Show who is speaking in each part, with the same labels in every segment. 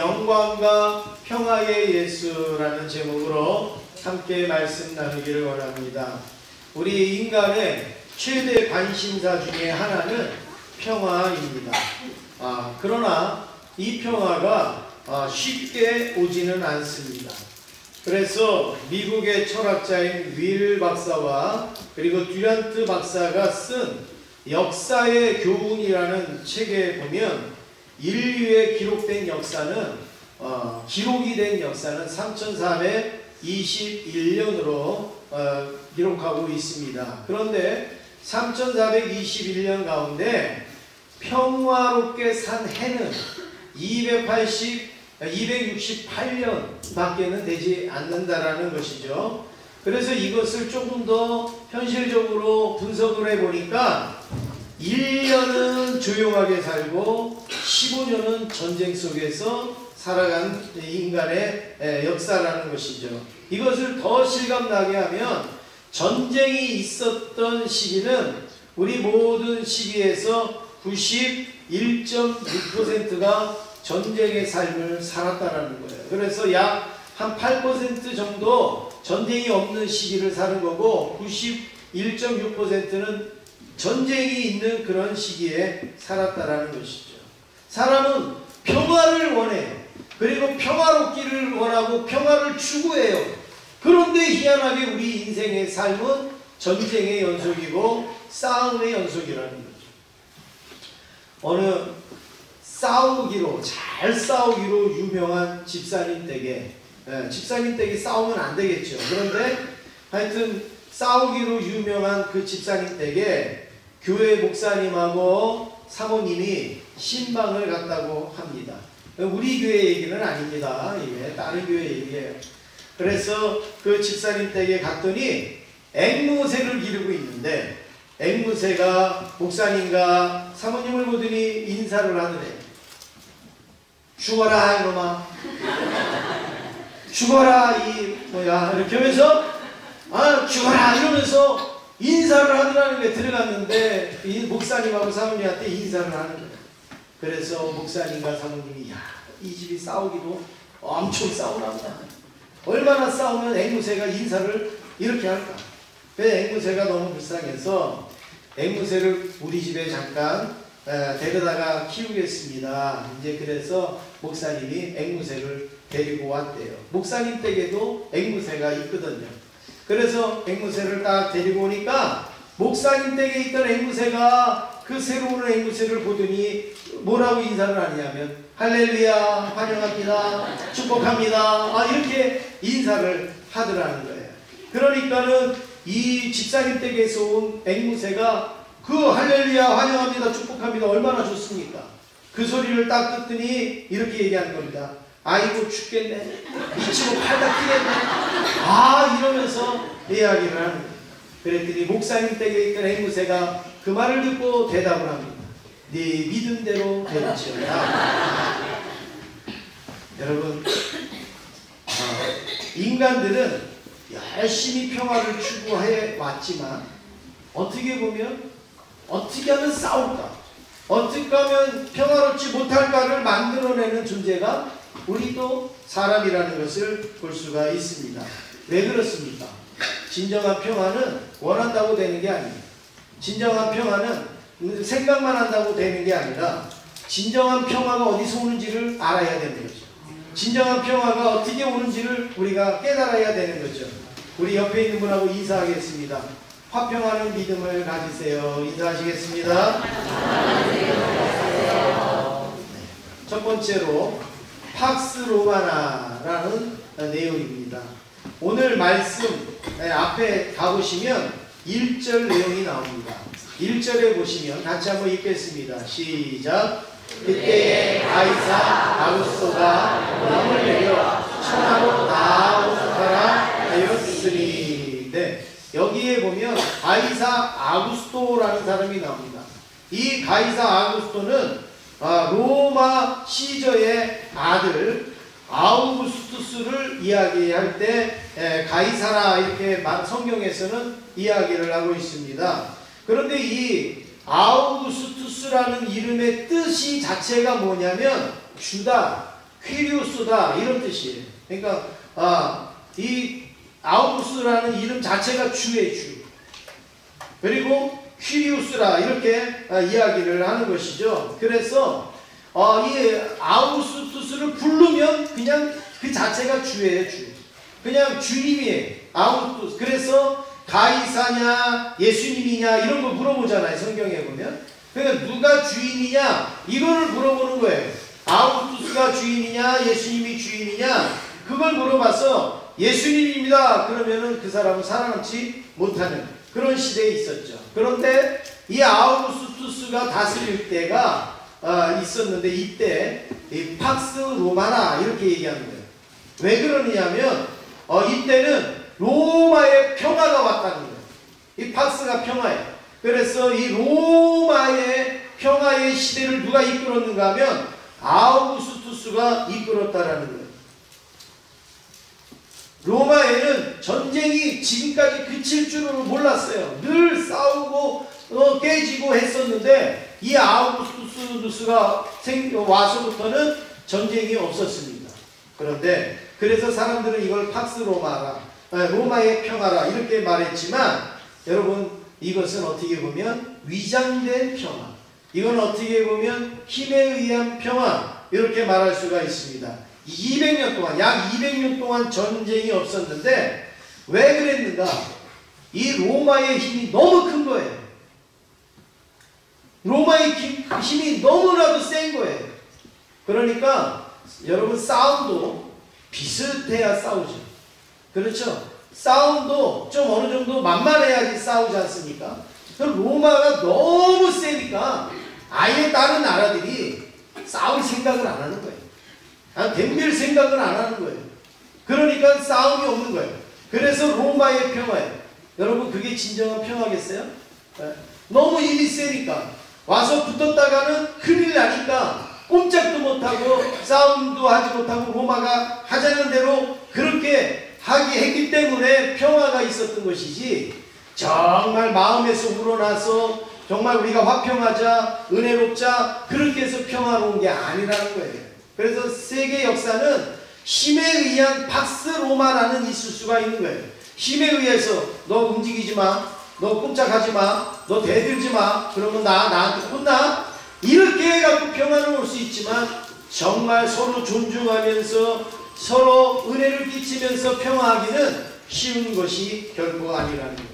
Speaker 1: 영광과 평화의 예수라는 제목으로 함께 말씀 나누기를 원합니다. 우리 인간의 최대 관심사 중에 하나는 평화입니다. 그러나 이 평화가 쉽게 오지는 않습니다. 그래서 미국의 철학자인 윌 박사와 그리고 듀란트 박사가 쓴 역사의 교훈이라는 책에 보면 인류의 기록된 역사는 기록이 된 역사는 3421년으로 기록하고 있습니다. 그런데 3421년 가운데 평화롭게 산 해는 268년 밖에는 되지 않는다라는 것이죠. 그래서 이것을 조금 더 현실적으로 분석을 해보니까 1년은 조용하게 살고 15년은 전쟁 속에서 살아간 인간의 역사라는 것이죠. 이것을 더 실감나게 하면 전쟁이 있었던 시기는 우리 모든 시기에서 91.6%가 전쟁의 삶을 살았다는 거예요. 그래서 약 한 8% 정도 전쟁이 없는 시기를 사는 거고 91.6%는 전쟁이 있는 그런 시기에 살았다라는 것이죠. 사람은 평화를 원해요. 그리고 평화롭기를 원하고 평화를 추구해요. 그런데 희한하게 우리 인생의 삶은 전쟁의 연속이고 싸움의 연속이라는 거죠. 어느 싸우기로 잘 싸우기로 유명한 집사님 댁에 집사님 댁이 싸우면 안 되겠죠. 그런데 하여튼 싸우기로 유명한 그 집사님 댁에 교회 목사님하고 사모님이 신방을 갔다고 합니다. 우리 교회 얘기는 아닙니다. 이게 다른 교회 얘기예요. 그래서 그 집사님 댁에 갔더니 앵무새를 기르고 있는데 앵무새가 목사님과 사모님을 보더니 인사를 하더래. 죽어라 이놈아. 죽어라 이 뭐야 이렇게 하면서 죽어라 이러면서 인사를 하더라는 게 들어갔는데 이 목사님하고 사모님한테 인사를 하는 거예요. 그래서 목사님과 사모님이 이 집이 싸우기도 엄청 싸우란다. 얼마나 싸우면 앵무새가 인사를 이렇게 할까. 그래서 앵무새가 너무 불쌍해서 앵무새를 우리 집에 잠깐 데려다가 키우겠습니다. 이제 그래서 목사님이 앵무새를 데리고 왔대요. 목사님 댁에도 앵무새가 있거든요. 그래서 앵무새를 딱 데리고 오니까 목사님 댁에 있던 앵무새가 그 새로 오는 앵무새를 보더니 뭐라고 인사를 하냐면 할렐루야 환영합니다 축복합니다 이렇게 인사를 하더라는 거예요. 그러니까는 이 집사님 댁에서 온 앵무새가 그 할렐루야 환영합니다 축복합니다 얼마나 좋습니까? 그 소리를 딱 듣더니 이렇게 얘기하는 겁니다. 아이고 죽겠네 미치고 팔다 뛰겠네 이러면서 이야기를 하는 거예요. 그랬더니 목사님 댁에 있던 앵무새가 그 말을 듣고 대답을 합니다. 네 믿음대로 될지어다. 여러분 인간들은 열심히 평화를 추구해 왔지만 어떻게 보면 어떻게 하면 싸울까 어떻게 하면 평화롭지 못할까를 만들어내는 존재가 우리도 사람이라는 것을 볼 수가 있습니다. 왜 그렇습니까? 진정한 평화는 원한다고 되는 게 아니에요. 진정한 평화는 생각만 한다고 되는 게 아니라 진정한 평화가 어디서 오는지를 알아야 되는 거죠. 진정한 평화가 어떻게 오는지를 우리가 깨달아야 되는 거죠. 우리 옆에 있는 분하고 인사하겠습니다. 화평하는 믿음을 가지세요. 인사하시겠습니다. 첫 번째로 팍스 로마나라는 내용입니다. 오늘 말씀 앞에 가보시면 1절 내용이 나옵니다. 1절에 보시면 같이 한번 읽겠습니다. 시작. 그때에 가이사 아구스토가 명을 내려 천하로 나아오라 하였으니 여기에 보면 가이사 아구스토라는 사람이 나옵니다. 이 가이사 아구스토는 로마 시저의 아들 아우구스투스를 이야기할 때 가이사라 이렇게 성경에서는 이야기를 하고 있습니다. 그런데 이 아우구스투스라는 이름의 뜻이 자체가 뭐냐면 주다, 퀴리오스다 이런 뜻이에요. 그러니까 이 아우구스라는 이름 자체가 주의 주. 그리고 퀴리오스라 이렇게 이야기를 하는 것이죠. 그래서 이 아우구스투스를 부르면 그냥 그 자체가 주예요. 주. 그냥 주님이에요. 아우구스투스. 그래서 가이사냐 예수님이냐 이런 거 물어보잖아요. 성경에 보면. 그러니까 누가 주인이냐 이거를 물어보는 거예요. 아우구스투스가 주인이냐 예수님이 주인이냐 그걸 물어봐서 예수님입니다. 그러면은 그 사람은 살아남지 못하는 그런 시대에 있었죠. 그런데 이 아우구스투스가 다스릴 때가 있었는데 이때 이 팍스 로마나 이렇게 얘기하는 거예요. 왜 그러느냐면 이때는 로마의 평화가 왔다는 거예요. 이 팍스가 평화예요. 그래서 이 로마의 평화의 시대를 누가 이끌었는가 하면 아우구스투스가 이끌었다라는 거예요. 로마에는 전쟁이 지금까지 그칠 줄은 몰랐어요. 늘 싸우고 깨지고 했었는데 이 아우구스투스가 와서부터는 전쟁이 없었습니다. 그런데 그래서 사람들은 이걸 팍스 로마라, 로마의 평화라 이렇게 말했지만 여러분 이것은 어떻게 보면 위장된 평화, 이건 어떻게 보면 힘에 의한 평화 이렇게 말할 수가 있습니다. 200년 동안 약 200년 동안 전쟁이 없었는데 왜 그랬는가? 이 로마의 힘이 너무 큰 거예요. 로마의 힘이 너무나도 센 거예요. 그러니까 여러분 싸움도 비슷해야 싸우죠. 그렇죠? 싸움도 좀 어느 정도 만만해야지 싸우지 않습니까? 로마가 너무 세니까 아예 다른 나라들이 싸울 생각을 안 하는 거예요. 덤빌 생각을 안 하는 거예요. 그러니까 싸움이 없는 거예요. 그래서 로마의 평화예요. 여러분 그게 진정한 평화겠어요? 너무 힘이 세니까 와서 붙었다가는 큰일 나니까 꼼짝도 못하고 싸움도 하지 못하고 로마가 하자는 대로 그렇게 했기 때문에 평화가 있었던 것이지 정말 마음에서 우러나서 정말 우리가 화평하자 은혜롭자 그렇게 해서 평화로운 게 아니라는 거예요. 그래서 세계 역사는 힘에 의한 팍스 로마라는 있을 수가 있는 거예요. 힘에 의해서 너 움직이지 마, 너 꼼짝하지 마, 너 대들지 마, 그러면 나한테 혼나? 이렇게 해갖고 평화는 올 수 있지만 정말 서로 존중하면서 서로 은혜를 끼치면서 평화하기는 쉬운 것이 결코 아니라는 거예요.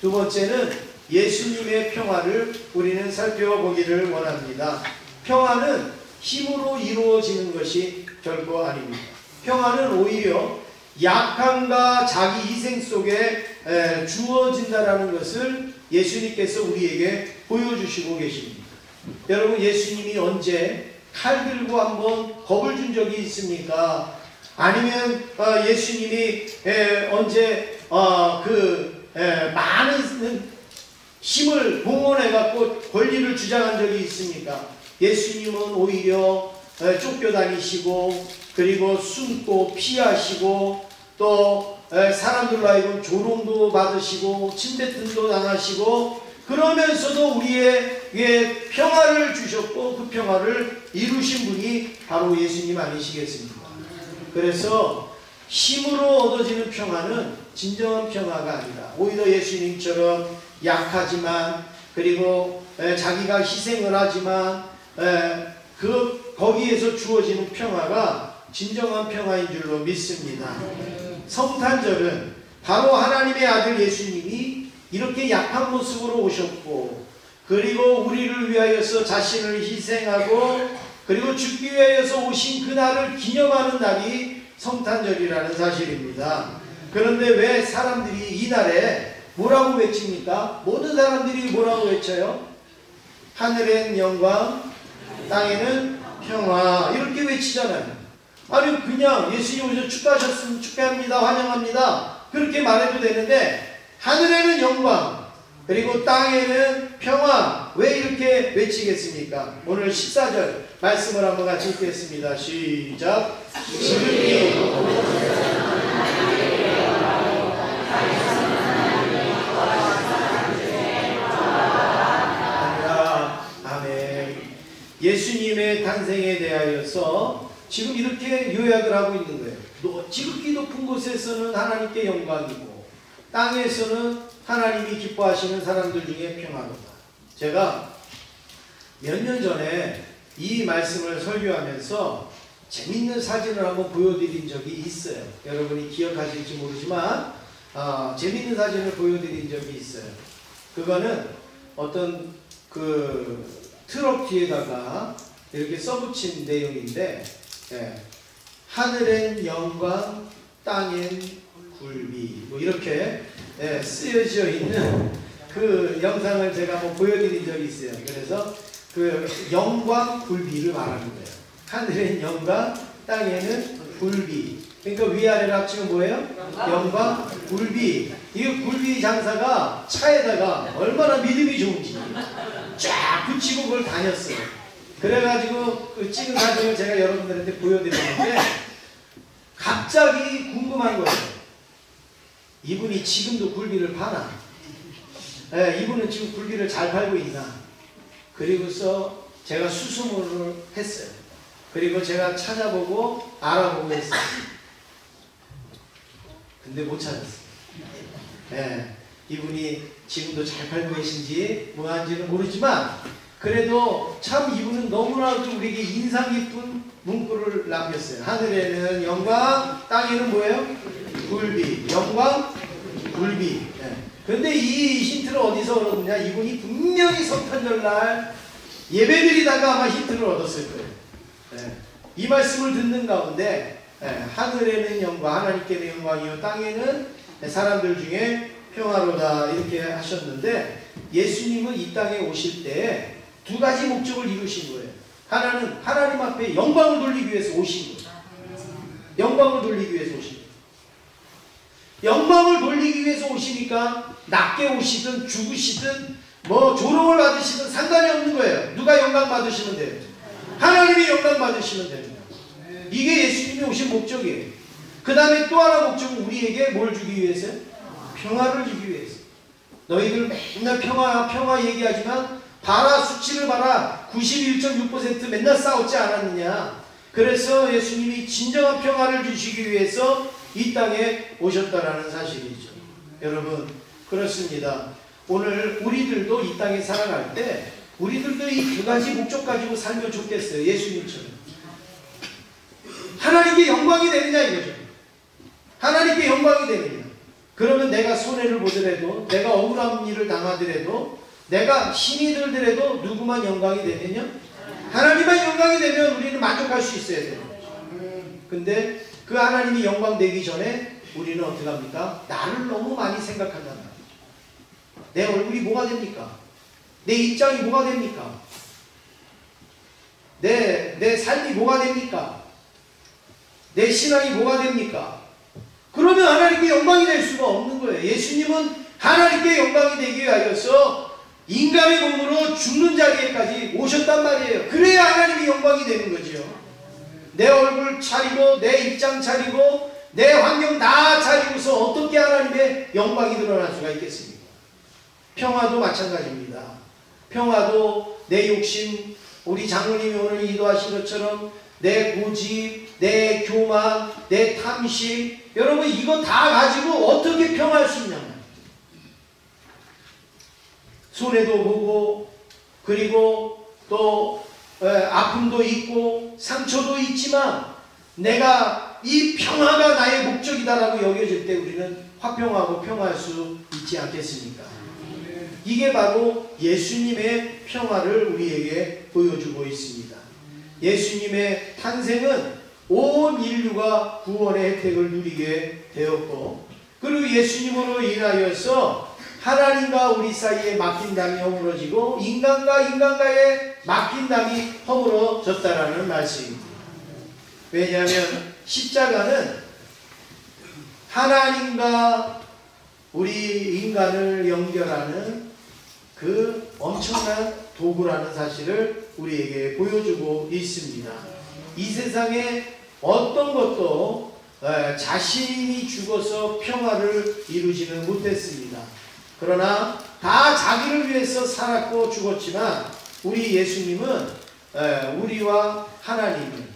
Speaker 1: 두 번째는 예수님의 평화를 우리는 살펴보기를 원합니다. 평화는 힘으로 이루어지는 것이 결코 아닙니다. 평화는 오히려 약함과 자기 희생 속에 주어진다라는 것을 예수님께서 우리에게 보여주시고 계십니다. 여러분 예수님이 언제 칼 들고 한번 겁을 준 적이 있습니까? 아니면 예수님이 언제 많은 힘을 공헌해 갖고 권리를 주장한 적이 있습니까? 예수님은 오히려 쫓겨다니시고 그리고 숨고 피하시고 또 사람들로 하여금 조롱도 받으시고 침뱉음도 당하시고 그러면서도 우리에게 평화를 주셨고 그 평화를 이루신 분이 바로 예수님 아니시겠습니까? 그래서 힘으로 얻어지는 평화는 진정한 평화가 아니라 오히려 예수님처럼 약하지만 그리고 자기가 희생을 하지만 거기에서 주어지는 평화가 진정한 평화인 줄로 믿습니다. 성탄절은 바로 하나님의 아들 예수님이 이렇게 약한 모습으로 오셨고 그리고 우리를 위하여서 자신을 희생하고 그리고 죽기 위하여서 오신 그날을 기념하는 날이 성탄절이라는 사실입니다. 그런데 왜 사람들이 이날에 뭐라고 외칩니까? 모든 사람들이 뭐라고 외쳐요? 하늘엔 영광, 땅에는 평화 이렇게 외치잖아요. 아니 그냥 예수님 오셔서 축하하셨으면 축하합니다, 환영합니다 그렇게 말해도 되는데 하늘에는 영광 그리고 땅에는 평화 왜 이렇게 외치겠습니까? 오늘 14절 말씀을 한번 같이 읽겠습니다. 시작. 예수님의 탄생에 대하여서 지금 이렇게 요약을 하고 있는 거예요. 지극히 높은 곳에서는 하나님께 영광이고 땅에서는 하나님이 기뻐하시는 사람들 중에 평화로다. 제가 몇 년 전에 이 말씀을 설교하면서 재밌는 사진을 한번 보여드린 적이 있어요. 여러분이 기억하실지 모르지만 재밌는 사진을 보여드린 적이 있어요. 그거는 어떤 그 트럭 뒤에다가 이렇게 써붙인 내용인데, 하늘엔 영광, 땅엔 굴비, 뭐 이렇게 쓰여져 있는 그 영상을 제가 한번 보여드린 적이 있어요. 그래서 그 영광, 굴비를 말하는 거예요. 하늘엔 영광, 땅에는 굴비. 그러니까 위아래를 합치면 뭐예요? 영광, 굴비. 이 굴비 장사가 차에다가 얼마나 믿음이 좋은지 쫙 붙이고 그걸 다녔어요. 그래가지고 그 찍은 사진을 제가 여러분들한테 보여드렸는데 갑자기 궁금한 거예요. 이분이 지금도 굴비를 파나? 이분은 지금 굴비를 잘 팔고 있나? 그리고서 제가 수소문을 했어요. 그리고 제가 찾아보고 알아보고 했어요. 근데 못 찾았어요. 이분이 지금도 잘 팔고 계신지 뭐한지는 모르지만 그래도 참 이분은 너무나도 우리에게 인상 깊은 문구를 남겼어요. 하늘에는 영광, 땅에는 뭐예요? 굴비. 영광, 굴비. 그런데 이 힌트를 어디서 얻었느냐? 이분이 분명히 성탄절날 예배드리다가 아마 힌트를 얻었을 거예요. 이 말씀을 듣는 가운데 하늘에는 영광, 하나님께는 영광이요 땅에는 사람들 중에 평화로다 이렇게 하셨는데 예수님은 이 땅에 오실 때 두 가지 목적을 이루신 거예요. 하나는 하나님 앞에 영광을 돌리기 위해서 오신 거예요. 영광을 돌리기 위해서 오신 거예요. 영광을 돌리기 위해서 오시니까 낮게 오시든 죽으시든 뭐 조롱을 받으시든 상관이 없는 거예요. 누가 영광 받으시면 돼요? 하나님이 영광 받으시면 됩니다. 이게 예수님이 오신 목적이에요. 그 다음에 또 하나 목적은 우리에게 뭘 주기 위해서요? 평화를 주기 위해서. 너희들 맨날 평화 얘기하지만 봐라, 수치를 봐라. 91.6% 맨날 싸웠지 않았느냐. 그래서 예수님이 진정한 평화를 주시기 위해서 이 땅에 오셨다라는 사실이죠. 여러분 그렇습니다. 오늘 우리들도 이 땅에 살아갈 때 우리들도 이 두 가지 목적 가지고 살면 좋겠어요. 예수님처럼. 하나님께 영광이 되느냐 이거죠. 하나님께 영광이 되느냐. 그러면 내가 손해를 보더라도 내가 억울한 일을 당하더라도 내가 힘이 들더라도 누구만 영광이 되느냐? 하나님만 영광이 되면 우리는 만족할 수 있어야 돼요. 근데 그 하나님이 영광 되기 전에 우리는 어떻게 합니까? 나를 너무 많이 생각한단 말이에요. 내 얼굴이 뭐가 됩니까? 내 입장이 뭐가 됩니까? 내 삶이 뭐가 됩니까? 내 신앙이 뭐가 됩니까? 그러면 하나님께 영광이 될 수가 없는 거예요. 예수님은 하나님께 영광이 되기 위하여서 인간의 몸으로 죽는 자리에까지 오셨단 말이에요. 그래야 하나님이 영광이 되는 거죠. 내 얼굴 차리고 내 입장 차리고 내 환경 다 차리고서 어떻게 하나님의 영광이 드러날 수가 있겠습니까? 평화도 마찬가지입니다. 평화도 내 욕심, 우리 장로님이 오늘 기도하신 것처럼 내 고집, 내 교만, 내 탐심, 여러분 이거 다 가지고 어떻게 평화할 수 있냐. 손해도 보고 그리고 또 아픔도 있고 상처도 있지만 내가 이 평화가 나의 목적이다라고 여겨질 때 우리는 화평하고 평화할 수 있지 않겠습니까? 이게 바로 예수님의 평화를 우리에게 보여주고 있습니다. 예수님의 탄생은 온 인류가 구원의 혜택을 누리게 되었고 그리고 예수님으로 인하여서 하나님과 우리 사이에 막힌담이 허물어지고 인간과 인간과의 막힌담이 허물어졌다라는 말씀입니다. 왜냐하면 십자가는 하나님과 우리 인간을 연결하는 그 엄청난 도구라는 사실을 우리에게 보여주고 있습니다. 이 세상에 어떤 것도 자신이 죽어서 평화를 이루지는 못했습니다. 그러나 다 자기를 위해서 살았고 죽었지만 우리 예수님은 우리와 하나님을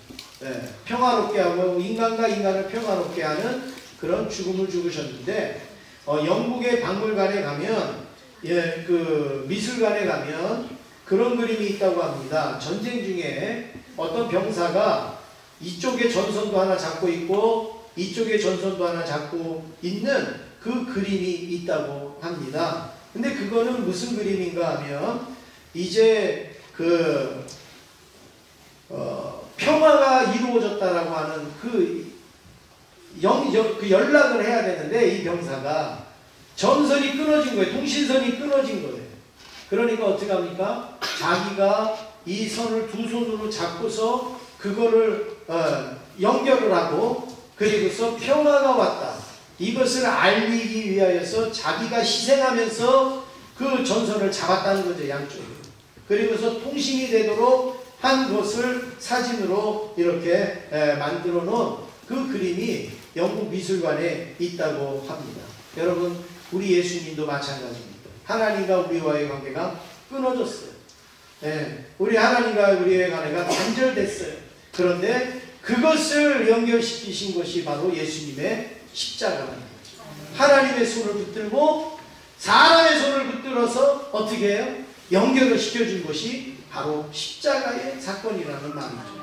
Speaker 1: 평화롭게 하고 인간과 인간을 평화롭게 하는 그런 죽음을 죽으셨는데 영국의 박물관에 가면 그 미술관에 가면 그런 그림이 있다고 합니다. 전쟁 중에 어떤 병사가 이쪽에 전선도 하나 잡고 있고 이쪽에 전선도 하나 잡고 있는 그 그림이 있다고 합니다. 근데 그거는 무슨 그림인가 하면 이제 그 평화가 이루어졌다라고 하는 그 연락을 해야 되는데 이 병사가 전선이 끊어진 거예요. 통신선이 끊어진 거예요. 그러니까 어떻게 합니까? 자기가 이 선을 두 손으로 잡고서 그거를 연결을 하고 그리고서 평화가 왔다. 이것을 알리기 위하여서 자기가 희생하면서 그 전선을 잡았다는 거죠. 양쪽으로. 그리고서 통신이 되도록 한 것을 사진으로 이렇게 만들어 놓은 그 그림이 영국 미술관에 있다고 합니다. 여러분, 우리 예수님도 마찬가지입니다. 하나님과 우리와의 관계가 끊어졌어요. 우리 하나님과 우리의 관계가 단절됐어요. 그런데 그것을 연결시키신 것이 바로 예수님의 십자가입니다. 하나님의 손을 붙들고 사람의 손을 붙들어서 어떻게 해요? 연결을 시켜준 것이 바로 십자가의 사건이라는 말이죠.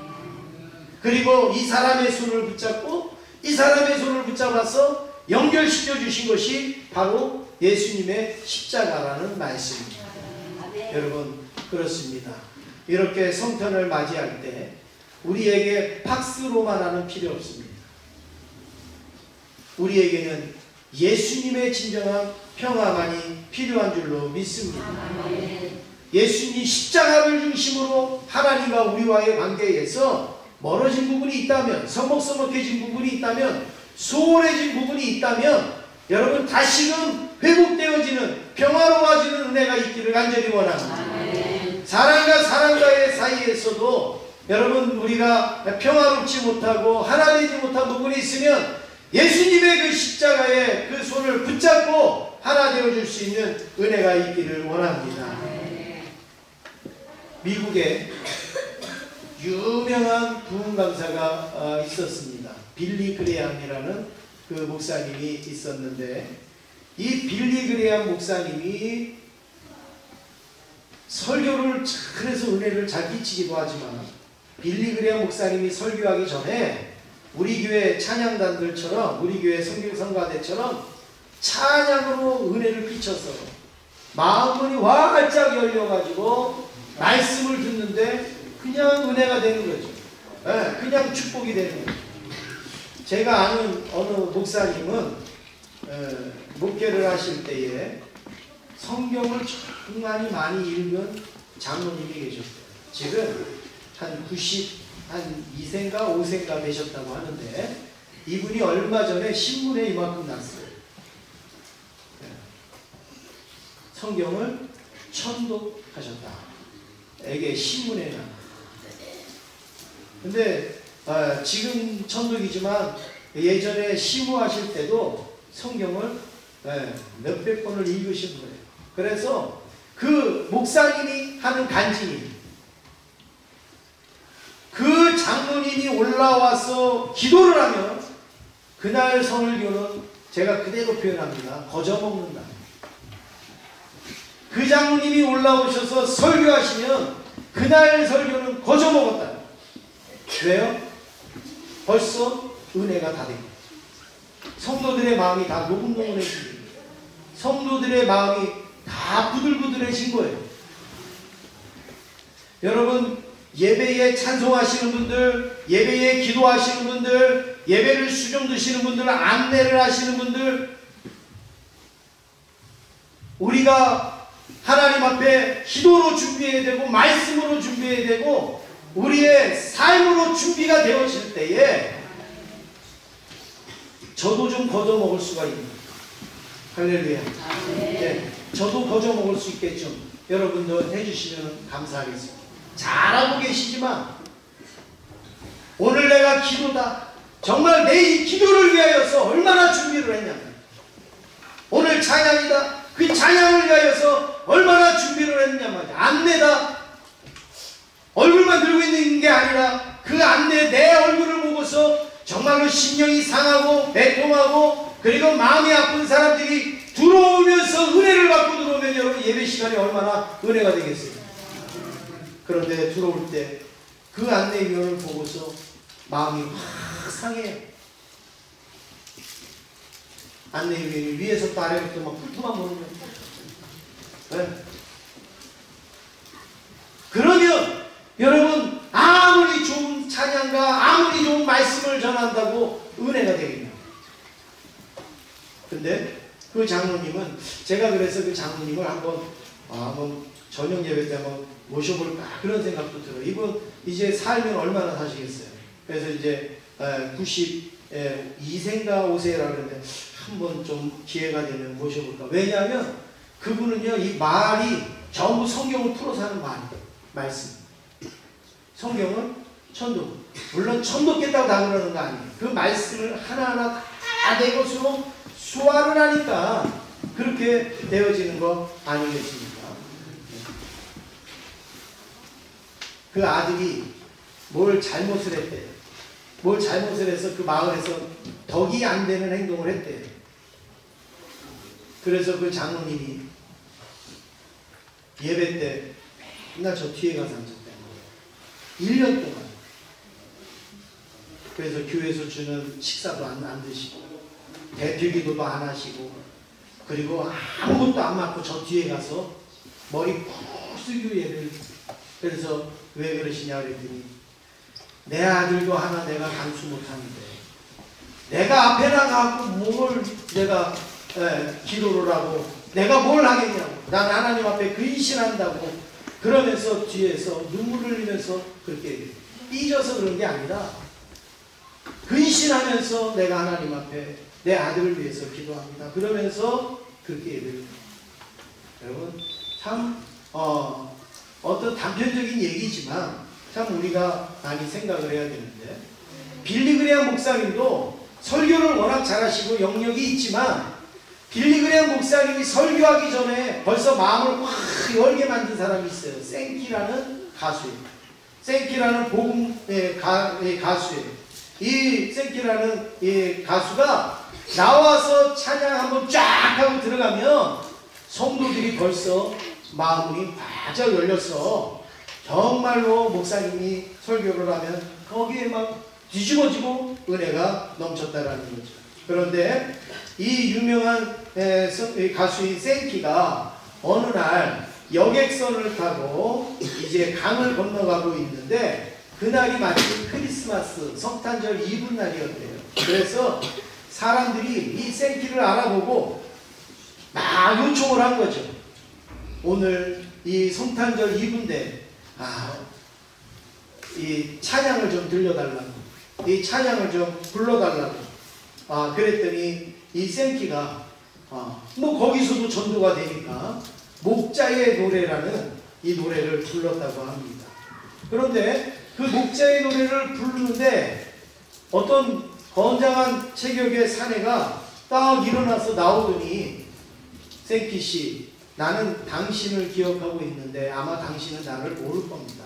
Speaker 1: 그리고 이 사람의 손을 붙잡고 이 사람의 손을 붙잡아서 연결시켜 주신 것이 바로 예수님의 십자가라는 말씀입니다. 여러분, 그렇습니다. 이렇게 성탄을 맞이할 때 우리에게 팍스로만 하는 필요 없습니다. 우리에게는 예수님의 진정한 평화만이 필요한 줄로 믿습니다. 예수님 십자가를 중심으로 하나님과 우리와의 관계에서 멀어진 부분이 있다면, 서먹서먹해진 부분이 있다면, 소홀해진 부분이 있다면 여러분 다시금 회복되어지는 평화로워지는 은혜가 있기를 간절히 원합니다. 사람과 사람과의 사이에서도 여러분 우리가 평화롭지 못하고 하나 되지 못한 부분이 있으면 예수님의 그 십자가에 그 손을 붙잡고 하나 되어줄 수 있는 은혜가 있기를 원합니다. 미국에 유명한 부흥 강사가 있었습니다. 빌리 그레함이라는 그 목사님이 있었는데 이 빌리 그레함 목사님이 설교를 잘해서 은혜를 잘 끼치기도 하지만 빌리 그레함 목사님이 설교하기 전에 우리 교회 찬양단들처럼 우리 교회 성가대처럼 찬양으로 은혜를 끼쳐서 마음문이 활짝 열려가지고 말씀을 듣는데 그냥 은혜가 되는 거죠. 그냥 축복이 되는 거죠. 제가 아는 어느 목사님은 목회를 하실 때에 성경을 정말 많이 읽은 장로님이 계셨어요. 지금 한 92세인가 5세인가 되셨다고 하는데 이분이 얼마 전에 신문에 이만큼 났어요. 성경을 천독하셨다. 이게 신문에 나. 근데 지금 천독이지만 예전에 시무하실 때도 성경을 몇백 번을 읽으신 거예요. 그래서 그 목사님이 하는 간증이 그 장로님이 올라와서 기도를 하면 그날 설교는 제가 그대로 표현합니다. 거저먹는다. 그 장로님이 올라오셔서 설교하시면 그날 설교는 거저먹었다. 왜요? 벌써 은혜가 다 된 거예요. 성도들의 마음이 다 노근노근해진 거예요. 성도들의 마음이 다 부들부들해진 거예요. 여러분, 예배에 찬송하시는 분들, 예배에 기도하시는 분들, 예배를 수종 드시는 분들, 안내를 하시는 분들, 우리가 하나님 앞에 기도로 준비해야 되고 말씀으로 준비해야 되고 우리의 삶으로 준비가 되어질 때에 저도 좀 거둬먹을 수가 있는 할렐루야. 네, 저도 거둬먹을 수 있겠죠. 여러분도 해주시면 감사하겠습니다. 잘하고 계시지만 오늘 내가 기도다. 정말 내 이 기도를 위하여서 얼마나 준비를 했냐면 오늘 찬양이다. 그 찬양을 위하여서 얼마나 준비를 했냐면 안내다. 얼굴만 들고 있는 게 아니라 그 안내 내 얼굴 들어옴으로써 정말로 심령이 상하고 애통하고 그리고 마음이 아픈 사람들이 들어오면서 은혜를 받고 들어오면 여러분 예배 시간이 얼마나 은혜가 되겠어요. 그런데 들어올 때 그 안내위원을 보고서 마음이 확 상해요. 안내위원이 위에서부터 아래부터 막 훑어만 보는 거예요. 네. 그러면 여러분 아무리 좋은 찬양과 아무리 좋은 말씀을 전한다고 은혜가 되겠냐. 근데 그 장로님은 제가 그래서 그 장로님을 한번 저녁 예배 때 한번 모셔볼까 그런 생각도 들어요. 이분 이제 살면 얼마나 사시겠어요. 그래서 이제 92세인가 5세라 그러는데 한번 좀 기회가 되면 모셔볼까. 왜냐하면 그분은요 이 말이 전부 성경을 풀어서 하는 말씀. 성경은 천도. 물론 천도겠다고 다 그러는 거 아니에요. 그 말씀을 하나하나 다 내 것으로 수화를 하니까 그렇게 되어지는 거 아니겠습니까? 그 아들이 뭘 잘못을 했대요. 뭘 잘못을 해서 그 마을에서 덕이 안 되는 행동을 했대요. 그래서 그 장로님이 예배 때 맨날 저 뒤에 가서 앉았다는 거예요. 1년 동안. 그래서 교회에서 주는 식사도 안 드시고 대표기도도 안 하시고 그리고 아무것도 안 맞고 저 뒤에 가서 머리 푹 숙이고 예배를. 그래서 왜 그러시냐 그랬더니 내 아들도 하나 내가 간수 못하는데 내가 앞에 나가고 뭘 내가 기도를 하고 내가 뭘 하겠냐고. 난 하나님 앞에 근신한다고 그러면서 뒤에서 눈물을 흘리면서 그렇게 삐져서 그런 게 아니라 근신하면서 내가 하나님 앞에 내 아들을 위해서 기도합니다. 그러면서 그렇게 예배를. 여러분 참 어떤 단편적인 얘기지만 참 우리가 많이 생각을 해야 되는데 빌리그레암 목사님도 설교를 워낙 잘하시고 영역이 있지만 빌리그레암 목사님이 설교하기 전에 벌써 마음을 확 열게 만든 사람이 있어요. 생키라는 가수예요. 생키라는 복음의 가수예요. 이 생키라는 가수가 나와서 찬양 한번 쫙 하고 들어가면 성도들이 벌써 마음이 바짝 열렸어. 정말로 목사님이 설교를 하면 거기에 막 뒤집어지고 은혜가 넘쳤다라는 거죠. 그런데 이 유명한 가수인 생키가 어느 날 여객선을 타고 이제 강을 건너가고 있는데 그날이 마침 크리스마스 성탄절 이브날이었대요. 그래서 사람들이 이 생키를 알아보고 막 요청을 한 거죠. 오늘 이 성탄절 이브인데 이 찬양을 좀 들려달라고, 이 찬양을 좀 불러달라고. 그랬더니 이 생키가 뭐 거기서도 전도가 되니까 목자의 노래라는 이 노래를 불렀다고 합니다. 그런데 그 목자의 노래를 부르는데 어떤 건장한 체격의 사내가 딱 일어나서 나오더니 생키 씨, 나는 당신을 기억하고 있는데 아마 당신은 나를 모를 겁니다.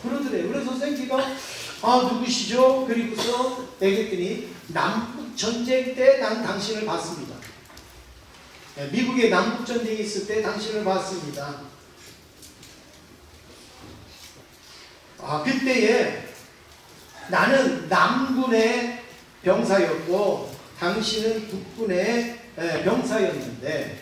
Speaker 1: 그러더래요. 그래서 생키가 누구시죠? 그리고서 얘기했더니 남북전쟁 때 난 당신을 봤습니다. 미국의 남북전쟁이 있을 때 당신을 봤습니다. 그때에 나는 남군의 병사였고 당신은 북군의 병사였는데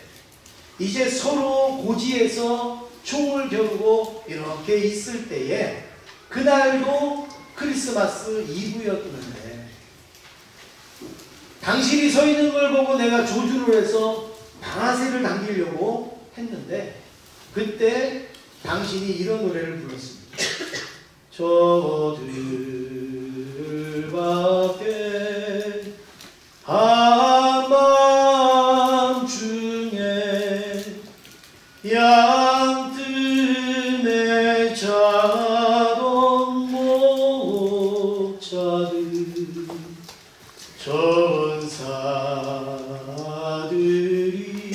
Speaker 1: 이제 서로 고지에서 총을 겨누고 이렇게 있을 때에 그날도 크리스마스 이브였는데 당신이 서 있는 걸 보고 내가 조주를 해서 방아쇠를 당기려고 했는데 그때 당신이 이런 노래를 불렀습니다. 저들밖에 한밤중에 양뜸에 자던 목자들 전사들이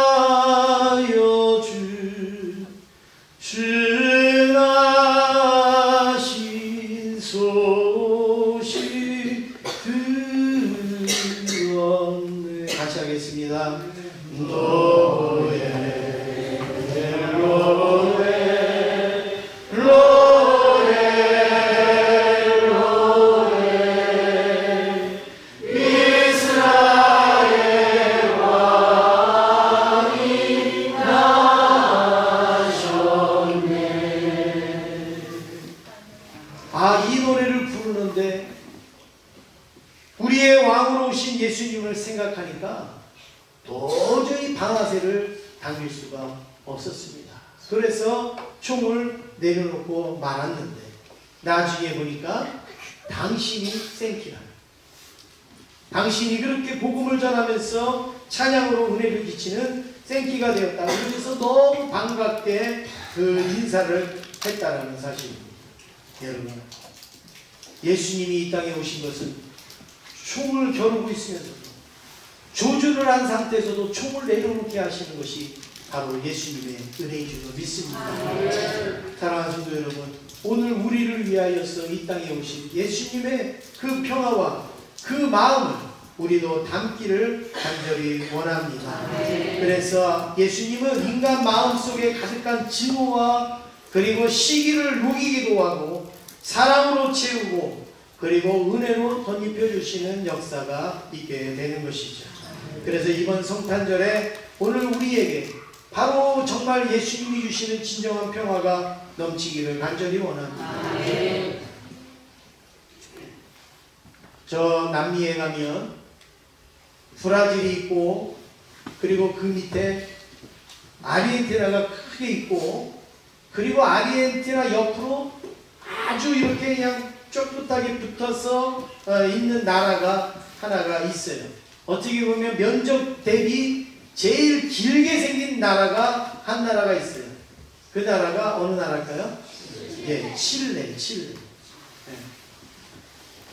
Speaker 1: 전하여 주나시 이 노래를 부르는데 우리의 왕으로 오신 예수님을 생각하니까 도저히 방아쇠를 당길 수가 없었습니다. 그래서 총을 내려놓고 말았는데 나중에 보니까 당신이 생기라. 당신이 그렇게 복음을 전하면서 찬양으로 은혜를 끼치는 생기가 되었다. 그래서 너무 반갑게 그 인사를 했다라는 사실입니다. 여러분, 예수님이 이 땅에 오신 것은 총을 겨루고 있으면서도 조준을 한 상태에서도 총을 내려놓게 하시는 것이 바로 예수님의 은혜인 줄로 믿습니다. 사랑하는 성도 여러분, 오늘 우리를 위하여서 이 땅에 오신 예수님의 그 평화와 그 마음을 우리도 담기를 간절히 원합니다. 그래서 예수님은 인간 마음속에 가득한 증오와 그리고 시기를 녹이기도 하고 사랑으로 채우고 그리고 은혜로 덧입혀 주시는 역사가 있게 되는 것이죠. 그래서 이번 성탄절에 오늘 우리에게 바로 정말 예수님이 주시는 진정한 평화가 넘치기를 간절히 원합니다. 저 남미에 가면 브라질이 있고 그리고 그 밑에 아르헨티나가 크게 있고 그리고 아르헨티나 옆으로 아주 이렇게 그냥 쫄깃하게 붙어서 있는 나라가 하나가 있어요. 어떻게 보면 면적 대비 제일 길게 생긴 나라가 한 나라가 있어요. 그 나라가 어느 나라일까요? 예, 칠레.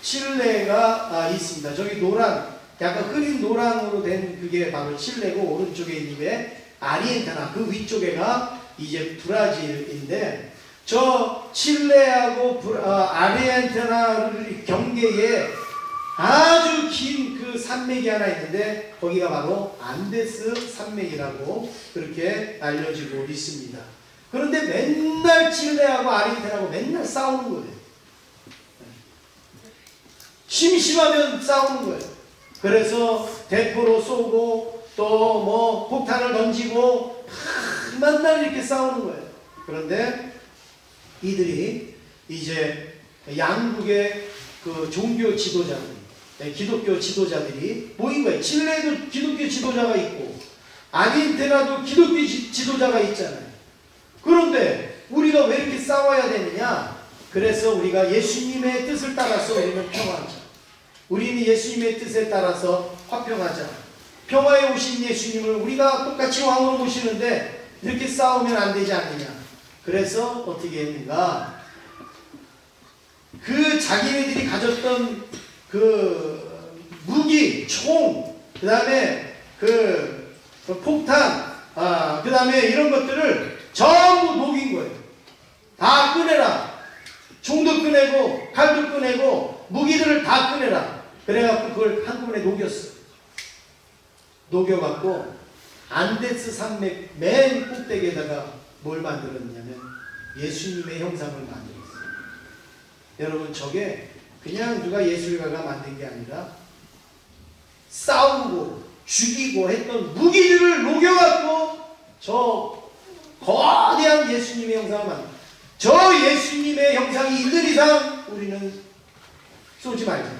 Speaker 1: 칠레가 있습니다. 저기 노란, 약간 흐린 노란으로 된 그게 바로 칠레고 오른쪽에 있는 게 아르헨티나, 그 위쪽에가 이제 브라질인데 저 칠레하고 아르헨티나 경계에 아주 긴 그 산맥이 하나 있는데 거기가 바로 안데스 산맥이라고 그렇게 알려지고 있습니다. 그런데 맨날 칠레하고 아르헨티나하고 맨날 싸우는 거예요. 심심하면 싸우는 거예요. 그래서 대포로 쏘고 또 뭐 폭탄을 던지고 맨날 이렇게 싸우는 거예요. 그런데 이들이 이제 양국의 그 종교 지도자들, 기독교 지도자들이 모인 거예요. 칠레도 기독교 지도자가 있고 아르헨티나도 기독교 지도자가 있잖아요. 그런데 우리가 왜 이렇게 싸워야 되느냐? 그래서 우리가 예수님의 뜻을 따라서 우리는 평화하자. 우리는 예수님의 뜻에 따라서 화평하자. 평화에 오신 예수님을 우리가 똑같이 왕으로 모시는데 이렇게 싸우면 안 되지 않느냐. 그래서 어떻게 했는가? 그 자기네들이 가졌던 그 무기, 총, 그 다음에 그 폭탄, 그 다음에 이런 것들을 전부 녹인 거예요. 다 꺼내라. 총도 꺼내고 칼도 꺼내고 무기들을 다 꺼내라. 그래갖고 그걸 한꺼번에 녹였어. 녹여갖고 안데스 산맥 맨 꼭대기에다가 뭘 만들었냐면 예수님의 형상을 만들었어요. 여러분, 저게 그냥 누가 예술가가 만든 게 아니라 싸우고 죽이고 했던 무기들을 녹여갖고 저 거대한 예수님의 형상을 만들었어요. 저 예수님의 형상이 있는 이상 우리는 쏘지 말자.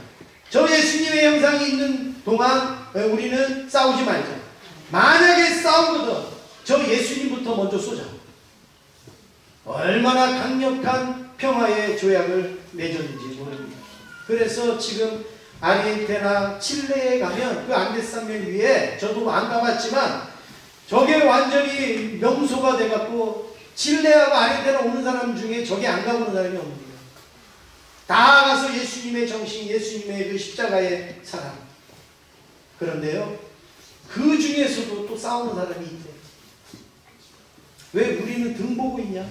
Speaker 1: 저 예수님의 형상이 있는 동안 우리는 싸우지 말자. 만약에 싸우거든 저 예수님부터 먼저 쏘자. 얼마나 강력한 평화의 조약을 맺었는지 모릅니다. 그래서 지금 아르헨티나, 칠레에 가면 그 안데스 산맥 위에 저도 안 가봤지만 저게 완전히 명소가 돼갖고 칠레하고 아르헨티나 오는 사람 중에 저기 안 가보는 사람이 없습니다. 다 가서 예수님의 정신, 예수님의 그 십자가의 사랑. 그런데요, 그 중에서도 또 싸우는 사람이 있대. 왜 우리는 등 보고 있냐?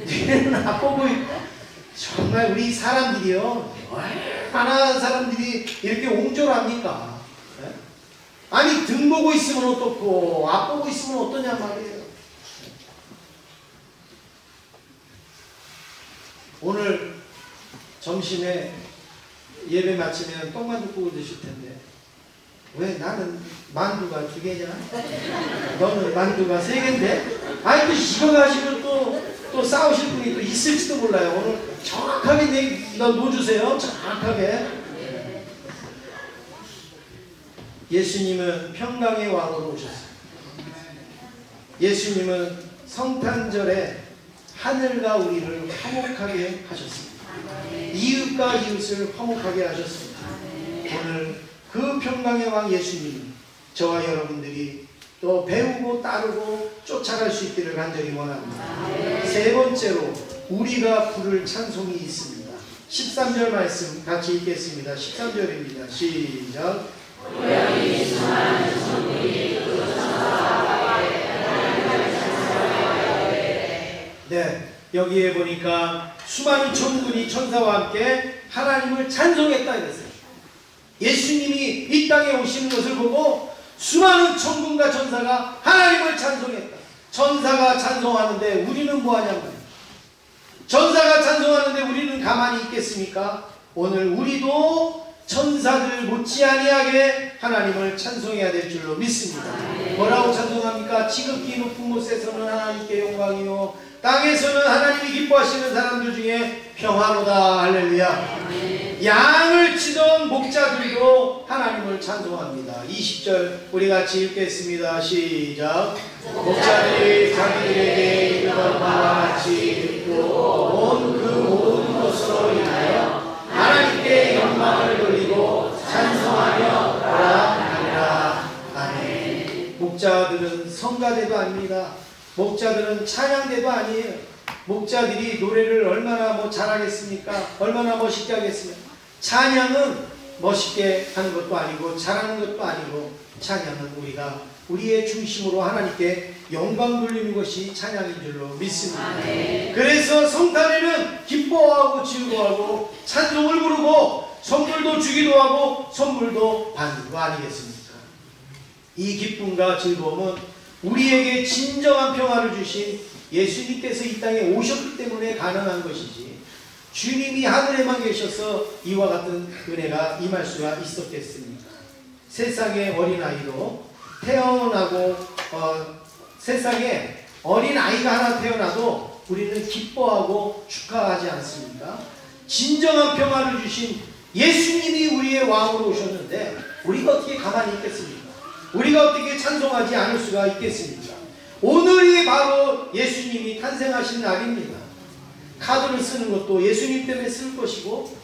Speaker 1: 우리는 앞 보고 있고. 정말 우리 사람들이요, 얼마나 사람들이 이렇게 옹졸합니까? 네? 아니, 등 보고 있으면 어떻고 앞 보고 있으면 어떠냐 말이에요. 오늘 점심에 예배 마치면 떡만두 구워 드실 텐데 왜 나는 만두가 2개냐? 너는 만두가 3개인데? 아니 또 이거 가지고 또 또 싸우실 분이 또 있을지도 몰라요. 오늘 정확하게 이거 놓아주세요. 정확하게. 예수님은 평강의 왕으로 오셨어요. 예수님은 성탄절에 하늘과 우리를 화목하게 하셨습니다. 이웃과 이웃을 화목하게 하셨습니다. 오늘 그 평강의 왕 예수님, 저와 여러분들이 또 배우고 따르고 쫓아갈 수 있기를 간절히 원합니다. 세 번째로 우리가 부를 찬송이 있습니다. 13절 말씀 같이 읽겠습니다. 13절입니다. 시작. 네, 여기에 보니까 수많은 천군이 천사와 함께 하나님을 찬송했다 이랬어요. 예수님이 이 땅에 오시는 것을 보고 수많은 천군과 천사가 하나님을 찬송했다. 천사가 찬송하는데 우리는 뭐하냐고요. 천사가 찬송하는데 우리는 가만히 있겠습니까? 오늘 우리도 천사들 못지 아니하게 하나님을 찬송해야 될 줄로 믿습니다. 뭐라고 찬송합니까? 지극히 높은 곳에서는 하나님께 영광이요 땅에서는 하나님이 기뻐하시는 사람들 중에 평화로다. 할렐루야. 양을 치던 목자들도 하나님을 찬송합니다. 20절 우리 같이 읽겠습니다. 시작. 목자들이 자기들에게 이르던 바와 같이 읽고 온 그 모든 것으로 인하여 하나님께 영광을 돌리고 찬송하며 오라하니라. 아멘. 목자들은 성가대도 아닙니다. 목자들은 찬양대도 아니에요. 목자들이 노래를 얼마나 잘하겠습니까? 얼마나 멋있게 하겠습니까? 찬양은 멋있게 하는 것도 아니고 잘하는 것도 아니고 찬양은 우리가 우리의 중심으로 하나님께 영광 돌리는 것이 찬양인 줄로 믿습니다. 그래서 성탄에는 기뻐하고 즐거워하고 찬송을 부르고 선물도 주기도 하고 선물도 받는 거 아니겠습니까? 이 기쁨과 즐거움은 우리에게 진정한 평화를 주신 예수님께서 이 땅에 오셨기 때문에 가능한 것이지 주님이 하늘에만 계셔서 이와 같은 은혜가 임할 수가 있었겠습니까? 세상에 어린아이로 태어나고 세상에 어린아이가 하나 태어나도 우리는 기뻐하고 축하하지 않습니까? 진정한 평화를 주신 예수님이 우리의 왕으로 오셨는데 우리가 어떻게 가만히 있겠습니까? 우리가 어떻게 찬송하지 않을 수가 있겠습니까? 오늘이 바로 예수님이 탄생하신 날입니다. 카드를 쓰는 것도 예수님 때문에 쓸 것이고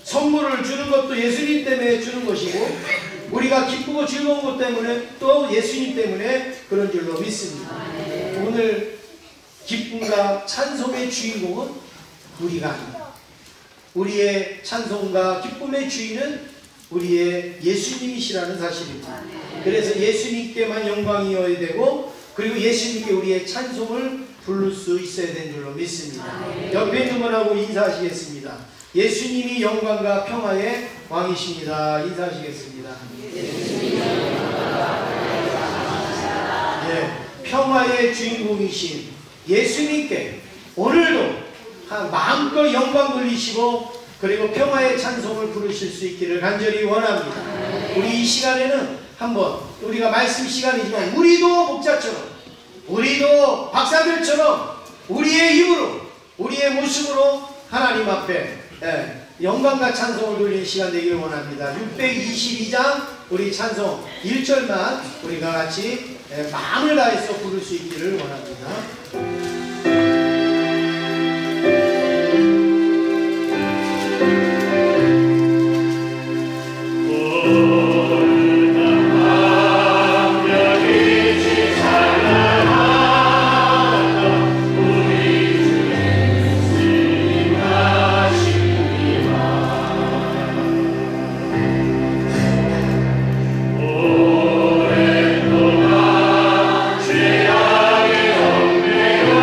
Speaker 1: 선물을 주는 것도 예수님 때문에 주는 것이고 우리가 기쁘고 즐거운 것 때문에 또 예수님 때문에 그런 줄로 믿습니다. 오늘 기쁨과 찬송의 주인공은 우리가 아닙니다. 우리의 찬송과 기쁨의 주인은 우리의 예수님이시라는 사실입니다. 그래서 예수님께만 영광이어야 되고 그리고 예수님께 우리의 찬송을 부를 수 있어야 되는 줄로 믿습니다. 옆에 있는 분하고 인사하시겠습니다. 예수님이 영광과 평화의 왕이십니다. 인사하시겠습니다. 평화의 주인공이신 예수님께 오늘도 마음껏 영광 돌리시고 그리고 평화의 찬송을 부르실 수 있기를 간절히 원합니다. 우리 이 시간에는 한번 우리가 말씀 시간이지만 우리도 목자처럼 우리도 박사들처럼 우리의 입으로 우리의 모습으로 하나님 앞에 영광과 찬송을 돌리는 시간 되기를 원합니다. 622장 우리 찬송 1절만 우리가 같이 마음을 다해서 부를 수 있기를 원합니다.
Speaker 2: 오랫동안 죄악의 얽매여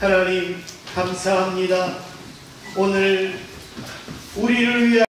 Speaker 1: 하나님 감사합니다. 오늘 우리를 위하여